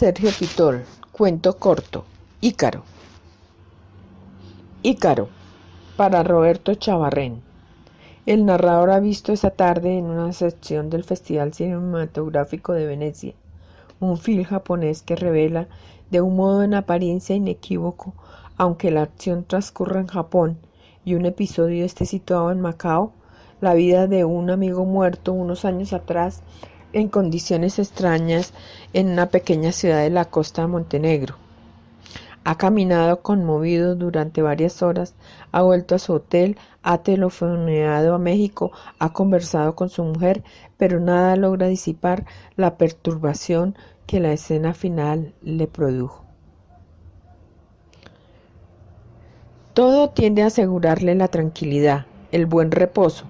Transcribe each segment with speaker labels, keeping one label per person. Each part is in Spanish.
Speaker 1: Sergio Pitol, cuento corto, Ícaro. Ícaro, para Roberto Chavarrén. El narrador ha visto esa tarde en una sección del Festival Cinematográfico de Venecia un film japonés que revela de un modo en apariencia inequívoco, aunque la acción transcurra en Japón y un episodio esté situado en Macao, la vida de un amigo muerto unos años atrás en condiciones extrañas en una pequeña ciudad de la costa de Montenegro. Ha caminado conmovido durante varias horas, ha vuelto a su hotel, ha telefoneado a México, ha conversado con su mujer, pero nada logra disipar la perturbación que la escena final le produjo. Todo tiende a asegurarle la tranquilidad, el buen reposo,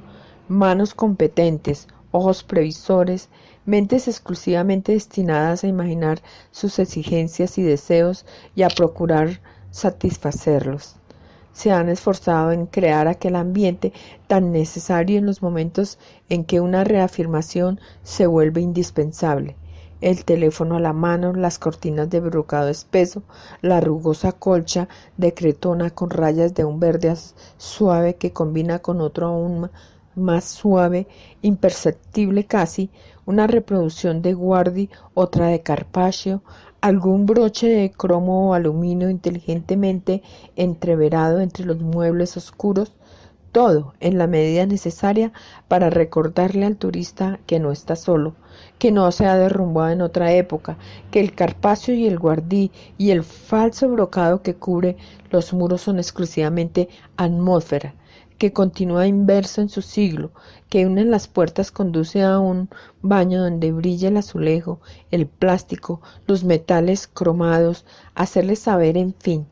Speaker 1: manos competentes, ojos previsores, mentes exclusivamente destinadas a imaginar sus exigencias y deseos y a procurar satisfacerlos. Se han esforzado en crear aquel ambiente tan necesario en los momentos en que una reafirmación se vuelve indispensable. El teléfono a la mano, las cortinas de brocado espeso, la rugosa colcha de cretona con rayas de un verde suave que combina con otro aún más suave, imperceptible casi, una reproducción de Guardi, otra de Carpaccio, algún broche de cromo o aluminio inteligentemente entreverado entre los muebles oscuros, todo en la medida necesaria para recordarle al turista que no está solo, que no se ha derrumbado en otra época, que el Carpaccio y el Guardi y el falso brocado que cubre los muros son exclusivamente atmósfera, que continúa inverso en su siglo, que una de las puertas conduce a un baño donde brilla el azulejo, el plástico, los metales cromados, hacerle saber, en fin,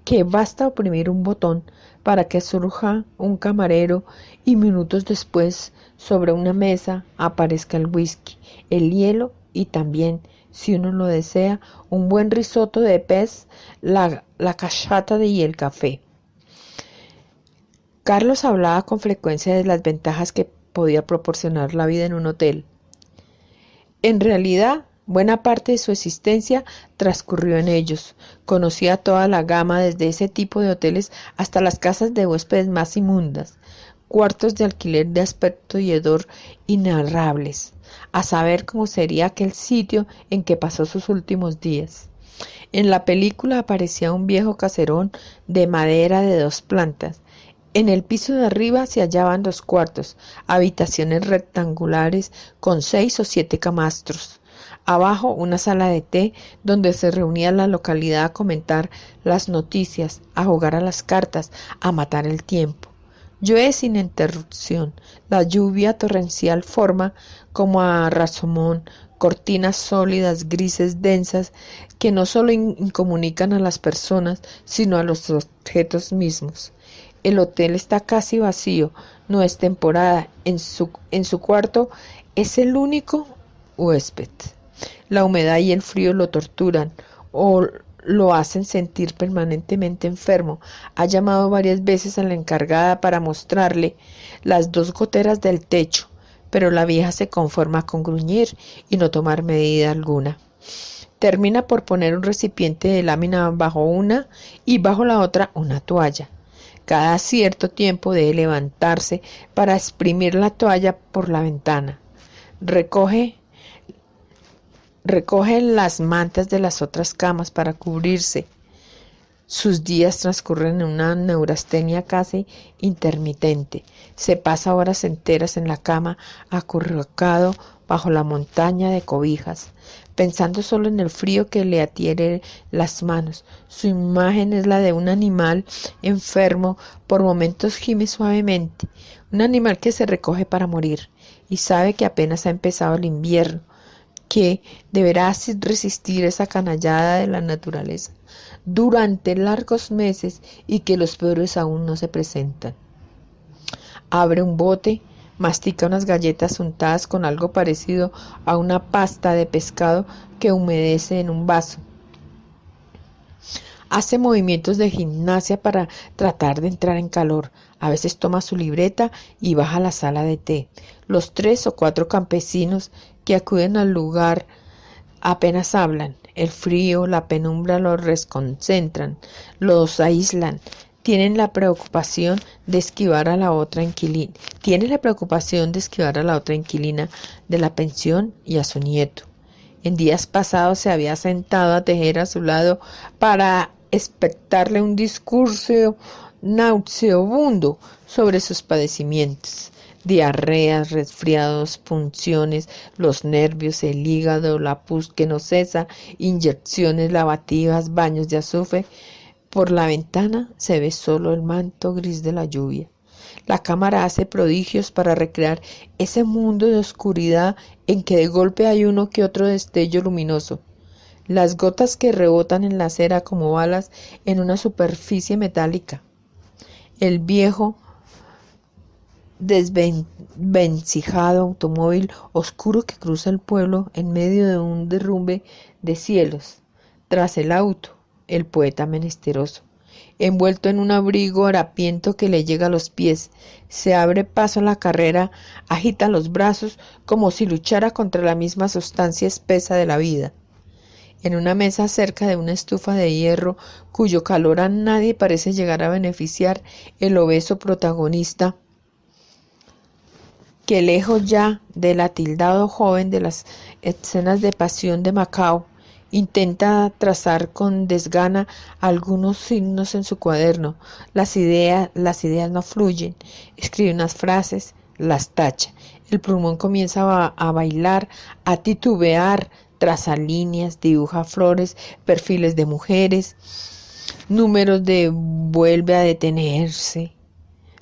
Speaker 1: que basta oprimir un botón para que surja un camarero y minutos después sobre una mesa aparezca el whisky, el hielo y también, si uno lo desea, un buen risotto de pez, la cachata y el café. Carlos hablaba con frecuencia de las ventajas que podía proporcionar la vida en un hotel. En realidad, buena parte de su existencia transcurrió en ellos. Conocía toda la gama desde ese tipo de hoteles hasta las casas de huéspedes más inmundas, cuartos de alquiler de aspecto y hedor inenarrables, a saber cómo sería aquel sitio en que pasó sus últimos días. En la película aparecía un viejo caserón de madera de 2 plantas. En el piso de arriba se hallaban 2 cuartos, habitaciones rectangulares con 6 o 7 camastros. Abajo una sala de té donde se reunía la localidad a comentar las noticias, a jugar a las cartas, a matar el tiempo. Llueve sin interrupción. La lluvia torrencial forma, como a rasomón, cortinas sólidas, grises, densas, que no solo incomunican a las personas, sino a los objetos mismos. El hotel está casi vacío, no es temporada. En su cuarto es el único huésped. La humedad y el frío lo torturan o lo hacen sentir permanentemente enfermo. Ha llamado varias veces a la encargada para mostrarle las 2 goteras del techo, pero la vieja se conforma con gruñir y no tomar medida alguna. Termina por poner un recipiente de lámina bajo una y bajo la otra una toalla. Cada cierto tiempo debe levantarse para exprimir la toalla por la ventana. Recoge las mantas de las otras camas para cubrirse. Sus días transcurren en una neurastenia casi intermitente. Se pasa horas enteras en la cama, acurrucado bajo la montaña de cobijas, pensando solo en el frío que le adhiere las manos. Su imagen es la de un animal enfermo, por momentos gime suavemente, un animal que se recoge para morir y sabe que apenas ha empezado el invierno, que deberá resistir esa canallada de la naturaleza durante largos meses y que los peores aún no se presentan. Abre un bote, mastica unas galletas untadas con algo parecido a una pasta de pescado que humedece en un vaso. Hace movimientos de gimnasia para tratar de entrar en calor. A veces toma su libreta y baja a la sala de té. Los 3 o 4 campesinos que acuden al lugar apenas hablan. El frío, la penumbra los desconcentran, los aíslan. Tienen la preocupación de esquivar a la otra inquilina. Tiene la preocupación de esquivar a la otra inquilina de la pensión y a su nieto. En días pasados se había sentado a tejer a su lado para espectarle un discurso nauseabundo sobre sus padecimientos. Diarreas, resfriados, punciones, los nervios, el hígado, la pus que no cesa, inyecciones lavativas, baños de azufre. Por la ventana se ve solo el manto gris de la lluvia. La cámara hace prodigios para recrear ese mundo de oscuridad en que de golpe hay uno que otro destello luminoso. Las gotas que rebotan en la acera como balas en una superficie metálica. El viejo desvencijado automóvil oscuro que cruza el pueblo en medio de un derrumbe de cielos. Tras el auto, el poeta menesteroso, envuelto en un abrigo harapiento que le llega a los pies, se abre paso en la carrera, agita los brazos como si luchara contra la misma sustancia espesa de la vida. En una mesa cerca de una estufa de hierro, cuyo calor a nadie parece llegar a beneficiar, el obeso protagonista, que lejos ya del atildado joven de las escenas de pasión de Macao, intenta trazar con desgana algunos signos en su cuaderno. Las ideas no fluyen. Escribe unas frases, las tacha. El plumón comienza a bailar, a titubear, traza líneas, dibuja flores, perfiles de mujeres, números de vuelve a detenerse.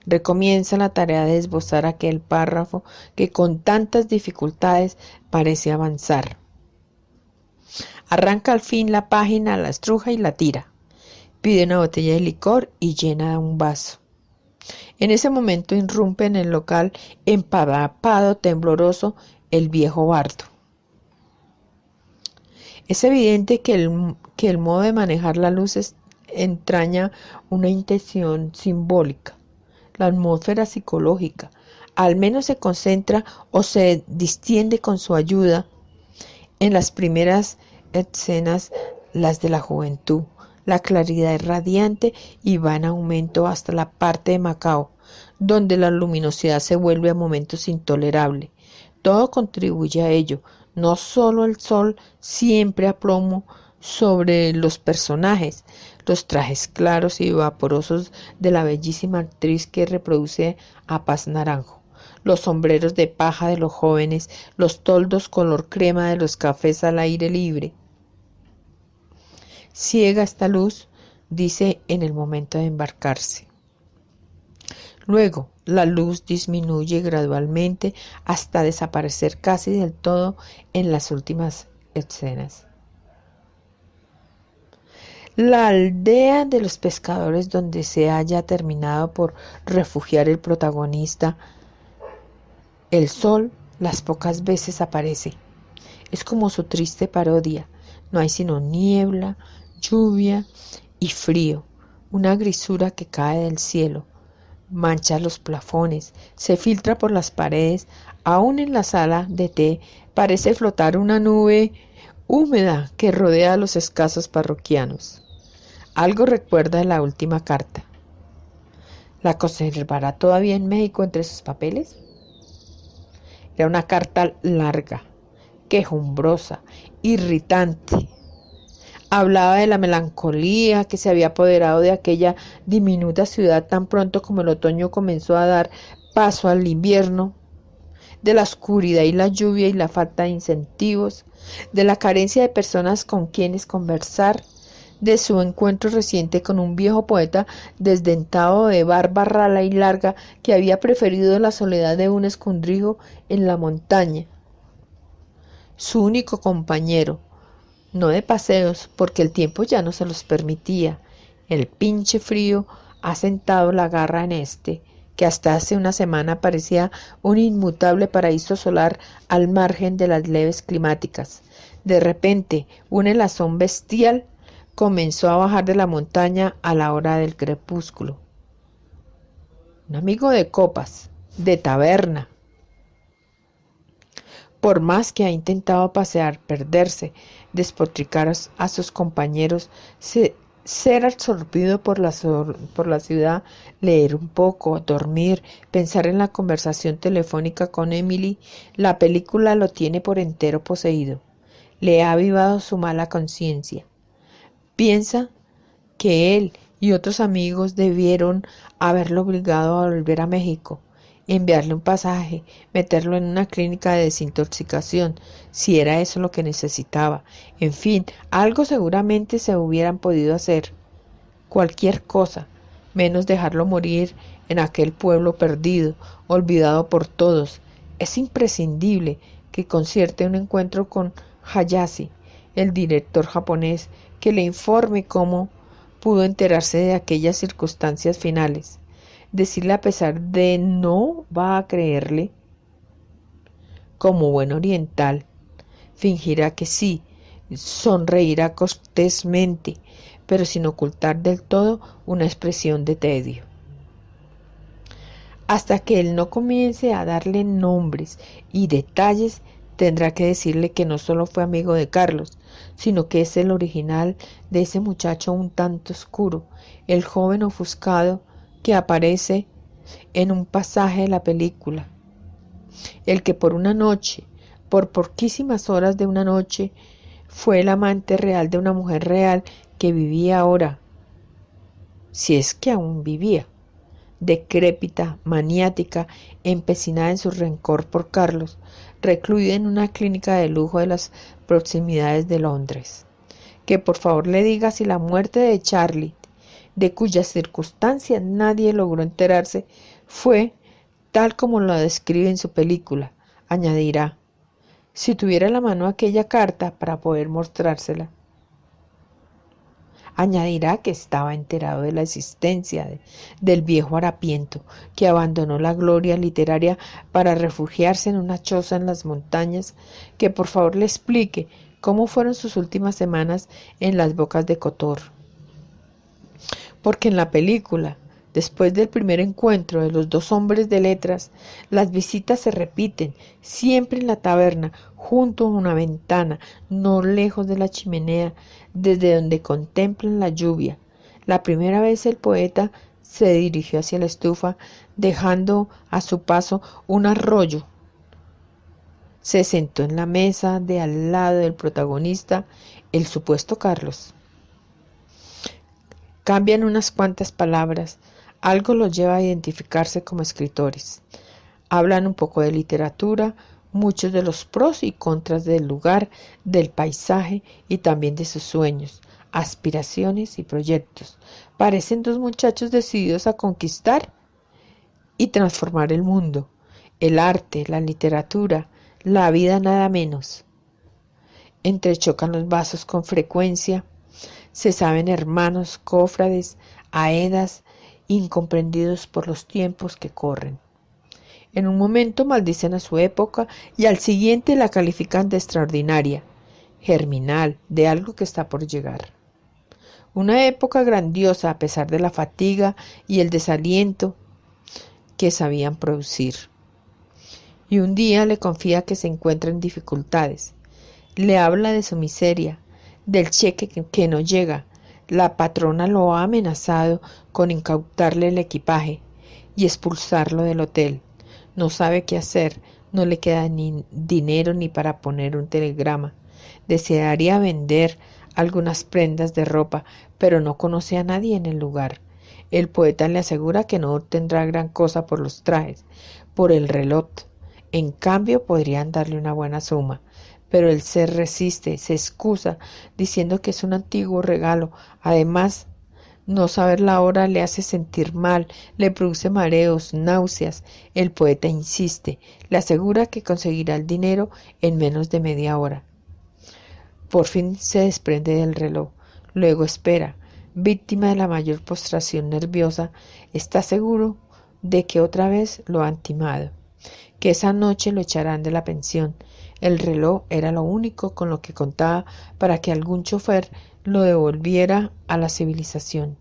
Speaker 1: Recomienza la tarea de esbozar aquel párrafo que con tantas dificultades parece avanzar. Arranca al fin la página, la estruja y la tira. Pide una botella de licor y llena un vaso. En ese momento irrumpe en el local, empapado, tembloroso, el viejo bardo. Es evidente que el modo de manejar la luz entraña una intención simbólica. La atmósfera psicológica, al menos se concentra o se distiende con su ayuda en las primeras escenas, las de la juventud. La claridad es radiante y va en aumento hasta la parte de Macao, donde la luminosidad se vuelve a momentos intolerable. Todo contribuye a ello, no solo el sol siempre a plomo sobre los personajes, los trajes claros y vaporosos de la bellísima actriz que reproduce a Paz Naranjo, los sombreros de paja de los jóvenes, los toldos color crema de los cafés al aire libre. Ciega esta luz, dice en el momento de embarcarse. Luego, la luz disminuye gradualmente hasta desaparecer casi del todo en las últimas escenas. La aldea de los pescadores, donde se haya terminado por refugiar el protagonista, el sol las pocas veces aparece. Es como su triste parodia. No hay sino niebla, lluvia y frío, una grisura que cae del cielo, mancha los plafones, se filtra por las paredes. Aún en la sala de té parece flotar una nube húmeda que rodea a los escasos parroquianos. Algo recuerda de la última carta. ¿La conservará todavía en México entre sus papeles? Era una carta larga, quejumbrosa, irritante. Hablaba de la melancolía que se había apoderado de aquella diminuta ciudad tan pronto como el otoño comenzó a dar paso al invierno, de la oscuridad y la lluvia y la falta de incentivos, de la carencia de personas con quienes conversar, de su encuentro reciente con un viejo poeta desdentado de barba rala y larga que había preferido la soledad de un escondrijo en la montaña. Su único compañero, no de paseos, porque el tiempo ya no se los permitía. El pinche frío ha sentado la garra en este, que hasta hace una semana parecía un inmutable paraíso solar al margen de las leves climáticas. De repente, un helazón bestial comenzó a bajar de la montaña a la hora del crepúsculo. Un amigo de copas, de taberna, Por más que ha intentado pasear, perderse, despotricar a sus compañeros, ser absorbido por la ciudad, leer un poco, dormir, pensar en la conversación telefónica con Emily, la película lo tiene por entero poseído. Le ha avivado su mala conciencia. Piensa que él y otros amigos debieron haberlo obligado a volver a México, enviarle un pasaje, meterlo en una clínica de desintoxicación, si era eso lo que necesitaba. En fin, algo seguramente se hubieran podido hacer. Cualquier cosa, menos dejarlo morir en aquel pueblo perdido, olvidado por todos. Es imprescindible que concierte un encuentro con Hayashi, el director japonés, que le informe cómo pudo enterarse de aquellas circunstancias finales. Decirle a pesar de no va a creerle, como buen oriental, fingirá que sí, sonreirá cortésmente, pero sin ocultar del todo una expresión de tedio. Hasta que él no comience a darle nombres y detalles, tendrá que decirle que no solo fue amigo de Carlos, sino que es el original de ese muchacho un tanto oscuro, el joven ofuscado que aparece en un pasaje de la película, el que por una noche, por poquísimas horas de una noche, fue el amante real de una mujer real que vivía ahora, si es que aún vivía, decrépita, maniática, empecinada en su rencor por Carlos, recluida en una clínica de lujo de las proximidades de Londres. Que por favor le diga si la muerte de Charlie, de cuyas circunstancias nadie logró enterarse, fue tal como lo describe en su película. Añadirá, si tuviera a la mano aquella carta para poder mostrársela. Añadirá que estaba enterado de la existencia del viejo harapiento, que abandonó la gloria literaria para refugiarse en una choza en las montañas, que por favor le explique cómo fueron sus últimas semanas en las bocas de Kotor. Porque en la película, después del primer encuentro de los dos hombres de letras, las visitas se repiten, siempre en la taberna, junto a una ventana, no lejos de la chimenea, desde donde contemplan la lluvia. La primera vez el poeta se dirigió hacia la estufa, dejando a su paso un arroyo. Se sentó en la mesa de al lado del protagonista, el supuesto Carlos. Cambian unas cuantas palabras, algo los lleva a identificarse como escritores. Hablan un poco de literatura, muchos de los pros y contras del lugar, del paisaje y también de sus sueños, aspiraciones y proyectos. Parecen dos muchachos decididos a conquistar y transformar el mundo, el arte, la literatura, la vida nada menos. Entrechocan los vasos con frecuencia. Se saben hermanos, cofrades, aedas, incomprendidos por los tiempos que corren. En un momento maldicen a su época y al siguiente la califican de extraordinaria, germinal, de algo que está por llegar. Una época grandiosa a pesar de la fatiga y el desaliento que sabían producir. Y un día le confía que se encuentra en dificultades. Le habla de su miseria, del cheque que no llega. La patrona lo ha amenazado con incautarle el equipaje y expulsarlo del hotel. No sabe qué hacer, no le queda ni dinero ni para poner un telegrama. Desearía vender algunas prendas de ropa, pero no conoce a nadie en el lugar. El poeta le asegura que no obtendrá gran cosa por los trajes, por el reloj. En cambio, podrían darle una buena suma. Pero él se resiste, se excusa, diciendo que es un antiguo regalo. Además, no saber la hora le hace sentir mal, le produce mareos, náuseas. El poeta insiste, le asegura que conseguirá el dinero en menos de media hora. Por fin se desprende del reloj, luego espera, víctima de la mayor postración nerviosa, está seguro de que otra vez lo han timado, que esa noche lo echarán de la pensión. El reloj era lo único con lo que contaba para que algún chofer lo devolviera a la civilización.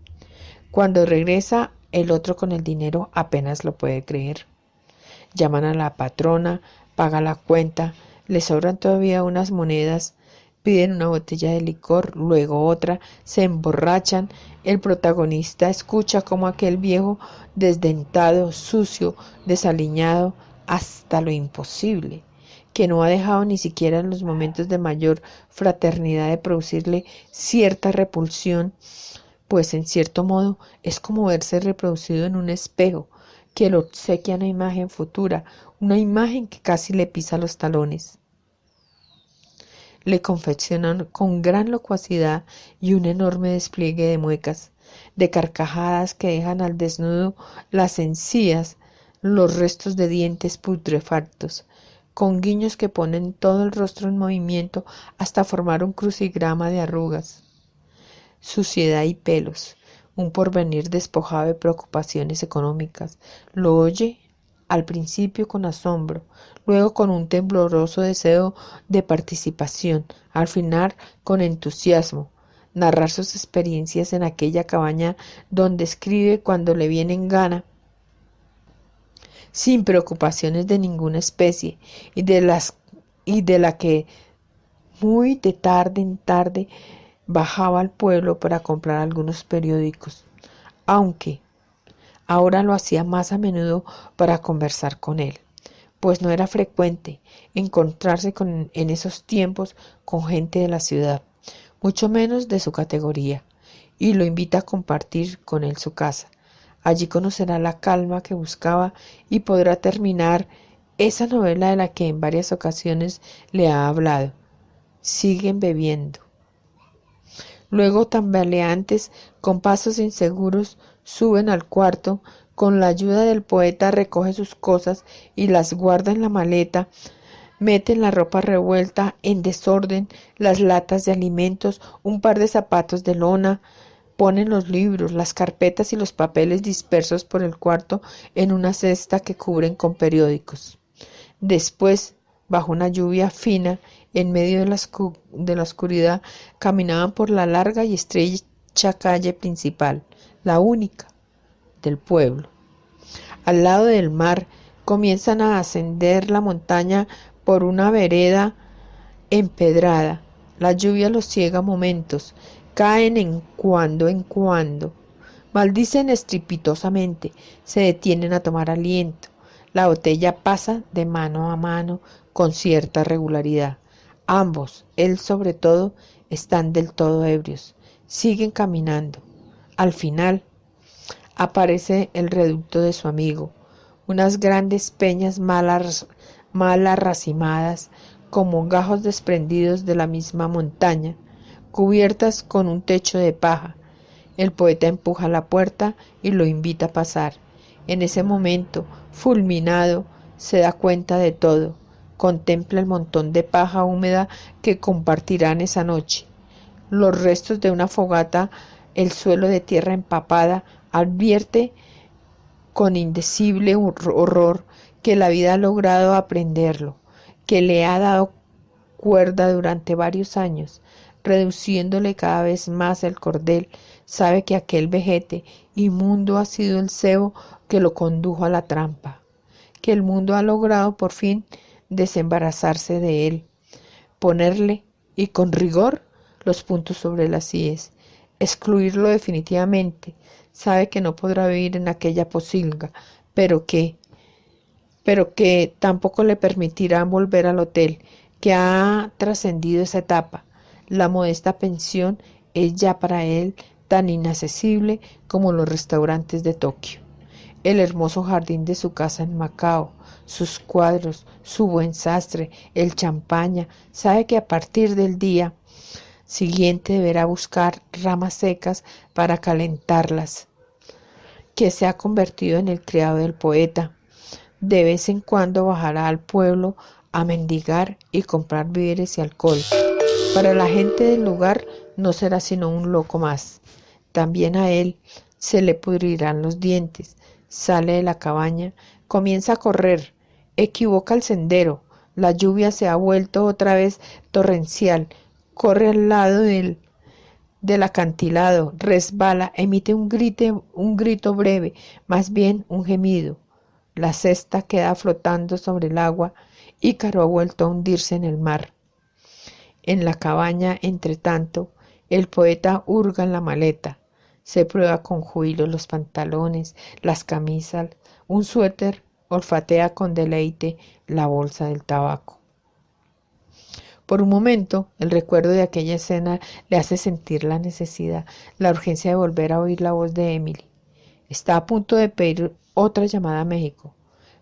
Speaker 1: Cuando regresa el otro con el dinero apenas lo puede creer. Llaman a la patrona, paga la cuenta, Le sobran todavía unas monedas, piden una botella de licor, luego otra, se emborrachan. El protagonista escucha como aquel viejo desdentado, sucio, desaliñado hasta lo imposible, que no ha dejado ni siquiera en los momentos de mayor fraternidad de producirle cierta repulsión, pues en cierto modo es como verse reproducido en un espejo que le obsequia una imagen futura, una imagen que casi le pisa los talones. Le confeccionan con gran locuacidad y un enorme despliegue de muecas, de carcajadas que dejan al desnudo las encías, los restos de dientes putrefactos, con guiños que ponen todo el rostro en movimiento hasta formar un crucigrama de arrugas, suciedad y pelos, un porvenir despojado de preocupaciones económicas. Lo oye al principio con asombro, luego con un tembloroso deseo de participación, al final con entusiasmo, narrar sus experiencias en aquella cabaña donde escribe cuando le viene en gana, sin preocupaciones de ninguna especie, y de la que muy de tarde en tarde bajaba al pueblo para comprar algunos periódicos, aunque ahora lo hacía más a menudo para conversar con él, pues no era frecuente encontrarse en esos tiempos con gente de la ciudad, mucho menos de su categoría, y lo invita a compartir con él su casa. Allí conocerá la calma que buscaba y podrá terminar esa novela de la que en varias ocasiones le ha hablado. Siguen bebiendo. Luego, tambaleantes, con pasos inseguros, suben al cuarto. Con la ayuda del poeta recoge sus cosas y las guarda en la maleta. Meten la ropa revuelta en desorden, las latas de alimentos, un par de zapatos de lona. Ponen los libros, las carpetas y los papeles dispersos por el cuarto en una cesta que cubren con periódicos. Después, bajo una lluvia fina, en medio de la oscuridad, caminaban por la larga y estrecha calle principal, la única del pueblo. Al lado del mar, comienzan a ascender la montaña por una vereda empedrada. La lluvia los ciega momentos, caen en cuando, maldicen estrepitosamente, se detienen a tomar aliento. La botella pasa de mano a mano con cierta regularidad. Ambos, él sobre todo, están del todo ebrios. Siguen caminando. Al final aparece el reducto de su amigo, unas grandes peñas mal arracimadas, como gajos desprendidos de la misma montaña, cubiertas con un techo de paja. El poeta empuja la puerta y lo invita a pasar. En ese momento, fulminado, se da cuenta de todo. Contempla el montón de paja húmeda que compartirán esa noche, los restos de una fogata, el suelo de tierra empapada. Advierte con indecible horror que la vida ha logrado aprenderlo, que le ha dado cuerda durante varios años, reduciéndole cada vez más el cordel. Sabe que aquel vejete inmundo ha sido el cebo que lo condujo a la trampa, que el mundo ha logrado por fin desembarazarse de él, ponerle, y con rigor, los puntos sobre las íes, excluirlo definitivamente. Sabe que no podrá vivir en aquella pocilga, pero que tampoco le permitirán volver al hotel, que ha trascendido esa etapa. La modesta pensión es ya para él tan inaccesible como los restaurantes de Tokio. El hermoso jardín de su casa en Macao, sus cuadros, su buen sastre, el champaña. Sabe que a partir del día siguiente deberá buscar ramas secas para calentarlas, que se ha convertido en el criado del poeta. De vez en cuando bajará al pueblo a mendigar y comprar víveres y alcohol. Para la gente del lugar no será sino un loco más. También a él se le pudrirán los dientes. Sale de la cabaña, comienza a correr, equivoca el sendero. La lluvia se ha vuelto otra vez torrencial. Corre al lado del acantilado, resbala, emite un grito breve, más bien un gemido. La cesta queda flotando sobre el agua Ícaro ha vuelto a hundirse en el mar. En la cabaña, entre tanto, el poeta hurga en la maleta. Se prueba con júbilo los pantalones, las camisas, un suéter, olfatea con deleite la bolsa del tabaco. Por un momento, el recuerdo de aquella escena le hace sentir la necesidad, la urgencia de volver a oír la voz de Emily. Está a punto de pedir otra llamada a México,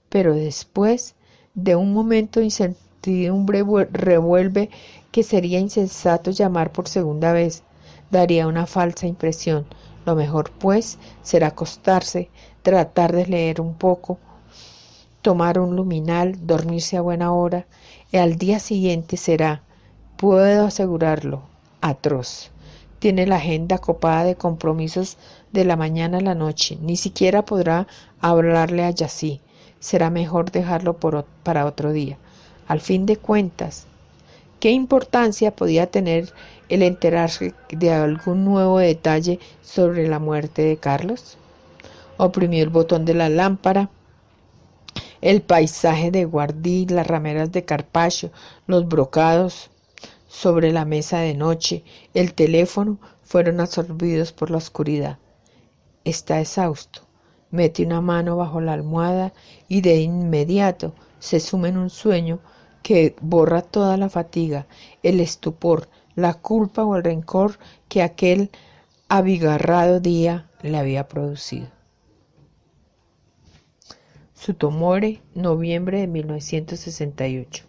Speaker 1: pero después de un momento de incertidumbre revuelve que sería insensato llamar por segunda vez. Daría una falsa impresión. Lo mejor, pues, será acostarse, tratar de leer un poco, tomar un luminal, dormirse a buena hora, y al día siguiente será, puedo asegurarlo, atroz. Tiene la agenda copada de compromisos de la mañana a la noche. Ni siquiera podrá hablarle a Yací. Será mejor dejarlo para otro día. Al fin de cuentas, ¿qué importancia podía tener el enterarse de algún nuevo detalle sobre la muerte de Carlos? Oprimió el botón de la lámpara. El paisaje de Guardí, las rameras de Carpaccio, los brocados sobre la mesa de noche, el teléfono, fueron absorbidos por la oscuridad. Está exhausto. Mete una mano bajo la almohada y de inmediato se suma en un sueño que borra toda la fatiga, el estupor, la culpa o el rencor que aquel abigarrado día le había producido. Sutomore, noviembre de 1968.